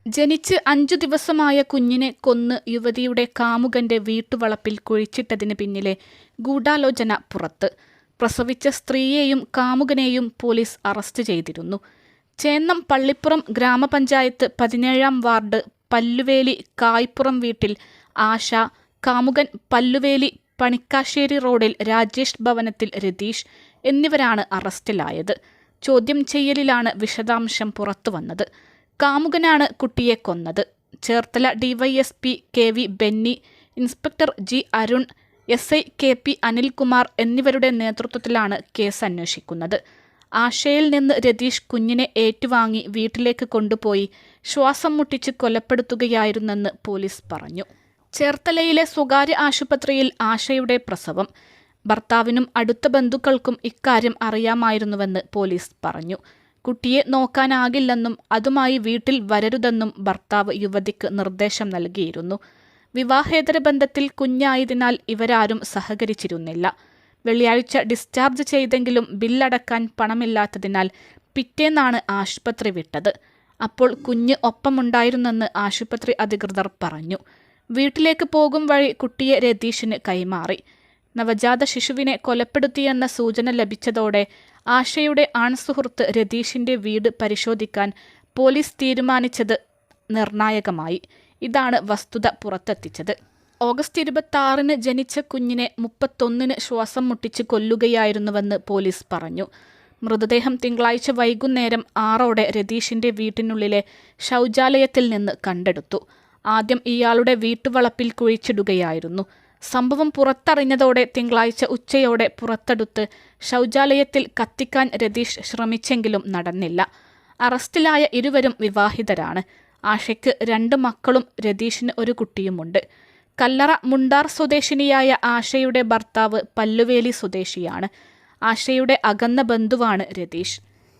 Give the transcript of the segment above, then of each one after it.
ജനിച്ച് 5 ദിവസമായ കുഞ്ഞിനെ കൊന്ന് യുവതിയുടെ കാമുകന്റെ വീട്ടുവളപ്പിൽ കുഴിച്ചിട്ടതിന് പിന്നിലെ ഗൂഢാലോചന പുറത്ത്. പ്രസവിച്ച സ്ത്രീയെയും കാമുകനെയും പോലീസ് അറസ്റ്റ് ചെയ്തിരുന്നു. ചേന്നം പള്ളിപ്പുറം ഗ്രാമപഞ്ചായത്ത് 17-ാം വാർഡ് പല്ലുവേലി കായ്പുറം വീട്ടിൽ ആശ, കാമുകൻ പല്ലുവേലി പണിക്കാശ്ശേരി റോഡിൽ രാജേഷ് ഭവനത്തിൽ രതീഷ് എന്നിവരാണ് അറസ്റ്റിലായത്. ചോദ്യം ചെയ്യലിലാണ് വിശദാംശം പുറത്തുവന്നത്. കാമുകനാണ് കുട്ടിയെ കൊന്നത്. Cherthala DYSP KV Benny, inspector G Arun, SI KP Anilkumar എന്നിവരുടെ നേതൃത്വത്തിലാണ് കേസ് അന്വേഷിക്കുന്നത്. ആശയിൽ നിന്ന് രതീഷ് കുഞ്ഞിനെ ഏറ്റുവാങ്ങി വീട്ടിലേക്ക് കൊണ്ടുപോയി ശ്വാസം മുട്ടിച്ച് കൊലപ്പെടുത്തുകയായിരുന്നെന്ന് പോലീസ് പറഞ്ഞു. ചേർത്തലയിലെ സ്വകാര്യ ആശുപത്രിയിൽ ആശയുടെ പ്രസവം. ഭർത്താവിനും അടുത്ത ബന്ധുക്കൾക്കും ഇക്കാര്യം അറിയാമായിരുന്നുവെന്ന് പോലീസ് പറഞ്ഞു. കുട്ടിയെ നോക്കാനാകില്ലെന്നും അതുമായി വീട്ടിൽ വരരുതെന്നും ഭർത്താവ് യുവതിക്ക് നിർദ്ദേശം നൽകിയിരുന്നു. വിവാഹേതര ബന്ധത്തിൽ കുഞ്ഞായതിനാൽ ഇവരാരും സഹകരിച്ചിരുന്നില്ല. വെള്ളിയാഴ്ച ഡിസ്ചാർജ് ചെയ്തെങ്കിലും ബില്ലടക്കാൻ പണമില്ലാത്തതിനാൽ പിറ്റേന്നാണ് ആശുപത്രി വിട്ടത്. അപ്പോൾ കുഞ്ഞ് ഒപ്പമുണ്ടായിരുന്നെന്ന് ആശുപത്രി അധികൃതർ പറഞ്ഞു. വീട്ടിലേക്ക് പോകും വഴി കുട്ടിയെ രതീഷിന് കൈമാറി. നവജാത ശിശുവിനെ കൊലപ്പെടുത്തിയെന്ന സൂചന ലഭിച്ചതോടെ ആശയുടെ ആൺസുഹൃത്ത് രതീഷിന്റെ വീട് പരിശോധിക്കാൻ പോലീസ് തീരുമാനിച്ചത് നിർണായകമായി. ഇതാണ് വസ്തുത പുറത്തെത്തിച്ചത്. ഓഗസ്റ്റ് 26-ന് ജനിച്ച കുഞ്ഞിനെ 31-ന് ശ്വാസം മുട്ടിച്ച് കൊല്ലുകയായിരുന്നുവെന്ന് പോലീസ് പറഞ്ഞു. മൃതദേഹം തിങ്കളാഴ്ച വൈകുന്നേരം 6-ഓടെ രതീഷിന്റെ വീട്ടിനുള്ളിലെ ശൗചാലയത്തിൽ നിന്ന് കണ്ടെടുത്തു. ആദ്യം ഇയാളുടെ വീട്ടുവളപ്പിൽ കുഴിച്ചിടുകയായിരുന്നു. സംഭവം പുറത്തറിഞ്ഞതോടെ തിങ്കളാഴ്ച ഉച്ചയോടെ പുറത്തെടുത്ത് ശൗചാലയത്തിൽ കത്തിക്കാൻ രതീഷ് ശ്രമിച്ചെങ്കിലും നടന്നില്ല. അറസ്റ്റിലായ ഇരുവരും വിവാഹിതരാണ്. ആശയ്ക്ക് 2 മക്കളും രതീഷിന് ഒരു കുട്ടിയുമുണ്ട്. കല്ലറ മുണ്ടാർ സ്വദേശിനിയായ ആശയുടെ ഭർത്താവ് പല്ലുവേലി സ്വദേശിയാണ്. ആശയുടെ അകന്ന ബന്ധുവാണ് രതീഷ്.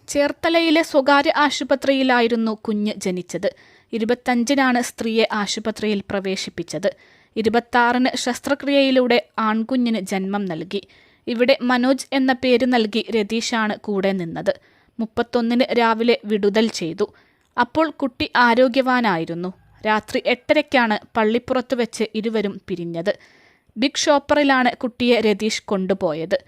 ചേർത്തലയിലെ സ്വകാര്യ ആശുപത്രിയിലായിരുന്നു കുഞ്ഞ് ജനിച്ചത്. 25-നാണ് സ്ത്രീയെ ആശുപത്രിയിൽ പ്രവേശിപ്പിച്ചത്. 26-ന് ശസ്ത്രക്രിയയിലൂടെ ആൺകുഞ്ഞിന് ജന്മം നൽകി. ഇവിടെ മനോജ് എന്ന പേര് നൽകി രതീഷാണ് കൂടെ നിന്നത്. 31-ന് രാവിലെ വിടുതൽ ചെയ്തു. അപ്പോൾ കുട്ടി ആരോഗ്യവാനായിരുന്നു. രാത്രി 8:30-ക്കാണ് പള്ളിപ്പുറത്ത് വെച്ച് ഇരുവരും പിരിഞ്ഞത്. ബിഗ് ഷോപ്പറിലാണ് കുട്ടിയെ രതീഷ് കൊണ്ടുപോയത്.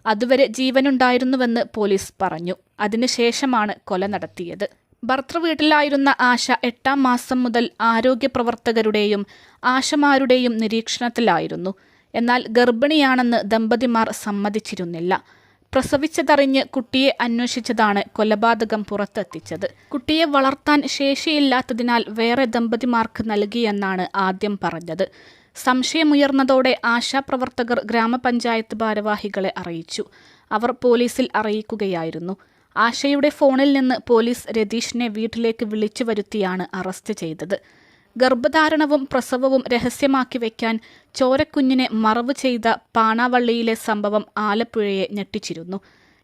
അതുവരെ ജീവനുണ്ടായിരുന്നുവെന്ന് പോലീസ് പറഞ്ഞു. അതിനുശേഷമാണ് കൊല നടത്തിയത്. ഭർത്തൃവീട്ടിലായിരുന്ന ആശ 8-ാം മാസം മുതൽ ആരോഗ്യ പ്രവർത്തകരുടെയും ആശമാരുടെയും നിരീക്ഷണത്തിലായിരുന്നു. എന്നാൽ ഗർഭിണിയാണെന്ന് ദമ്പതിമാർ സമ്മതിച്ചിരുന്നില്ല. പ്രസവിച്ചതറിഞ്ഞ് കുട്ടിയെ അന്വേഷിച്ചതാണ് കൊലപാതകം പുറത്തെത്തിച്ചത്. കുട്ടിയെ വളർത്താൻ ശേഷിയില്ലാത്തതിനാൽ വേറെ ദമ്പതിമാർക്ക് നൽകിയെന്നാണ് ആദ്യം പറഞ്ഞത്. സംശയമുയർന്നതോടെ ആശാപ്രവർത്തകർ ഗ്രാമപഞ്ചായത്ത് ഭാരവാഹികളെ അറിയിച്ചു. അവർ പോലീസിൽ അറിയിക്കുകയായിരുന്നു. ആശയുടെ ഫോണിൽ നിന്ന് പോലീസ് രതീഷിനെ വീട്ടിലേക്ക് വിളിച്ചു വരുത്തിയാണ് അറസ്റ്റ് ചെയ്തത്. ഗർഭധാരണവും പ്രസവവും രഹസ്യമാക്കി വയ്ക്കാൻ ചോരക്കുഞ്ഞിനെ മറവ് ചെയ്ത പാണാവള്ളിയിലെ സംഭവം ആലപ്പുഴയെ ഞെട്ടിച്ചിരുന്നു.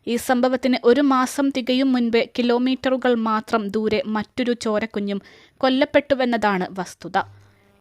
ഈ സംഭവത്തിന് 1 മാസം തികയും മുൻപേ കിലോമീറ്ററുകൾ മാത്രം ദൂരെ മറ്റൊരു ചോരക്കുഞ്ഞും കൊല്ലപ്പെട്ടുവെന്നതാണ് വസ്തുത.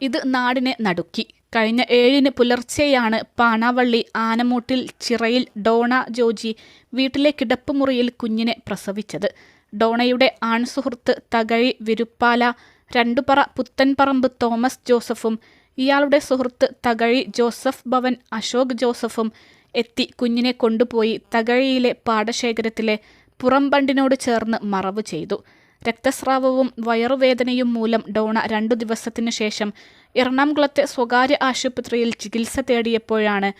ഇത് നാടിനെ നടുക്കി. കഴിഞ്ഞ 7-ന് പുലർച്ചെയാണ് പാണാവള്ളി ആനമൂട്ടിൽ ചിറയിൽ ഡോണ ജോജി വീട്ടിലെ കിടപ്പുമുറിയിൽ കുഞ്ഞിനെ പ്രസവിച്ചത്. ഡോണയുടെ ആൺസുഹൃത്ത് തകഴി വിരുപ്പാല രണ്ടുപറ പുത്തൻപറമ്പ് തോമസ് ജോസഫും ഇയാളുടെ സുഹൃത്ത് തകഴി ജോസഫ് ഭവൻ അശോക് ജോസഫും എത്തി കുഞ്ഞിനെ കൊണ്ടുപോയി തകഴിയിലെ പാടശേഖരത്തിലെ പുറംബണ്ടിനോട് ചേർന്ന് മറവ് ചെയ്തു. രക്തസ്രാവവും വയറുവേദനയും മൂലം ഡോണ 2 ദിവസത്തിനു ശേഷം എറണാകുളത്തെ സ്വകാര്യ ആശുപത്രിയിൽ ചികിത്സ തേടിയപ്പോഴാണ്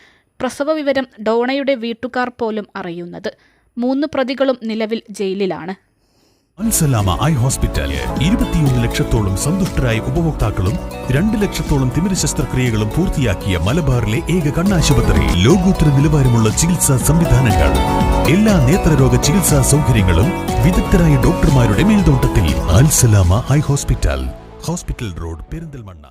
പ്രസവ വിവരം ഡോണയുടെ വീട്ടുകാർ പോലും അറിയുന്നത്. 3 പ്രതികളും നിലവിൽ ജയിലിലാണ്. അൽസലാമ ഐ ഹോസ്പിറ്റൽ 21 ലക്ഷത്തോളം സന്തുഷ്ടരായ ഉപഭോക്താക്കളും 2 ലക്ഷത്തോളം തിമിര ശസ്ത്രക്രിയകളും പൂർത്തിയാക്കിയ മലബാറിലെ ഏക കണ്ണാശുപത്രി. ലോകോത്തര നിലവാരമുള്ള ചികിത്സാ സംവിധാനങ്ങൾ, എല്ലാ നേത്രരോഗ ചികിത്സാ സൗകര്യങ്ങളും വിദഗ്ധരായ ഡോക്ടർമാരുടെ മേൽനോട്ടത്തിൽ. Al Salama eye hospital, hospital road, Perinthalmanna.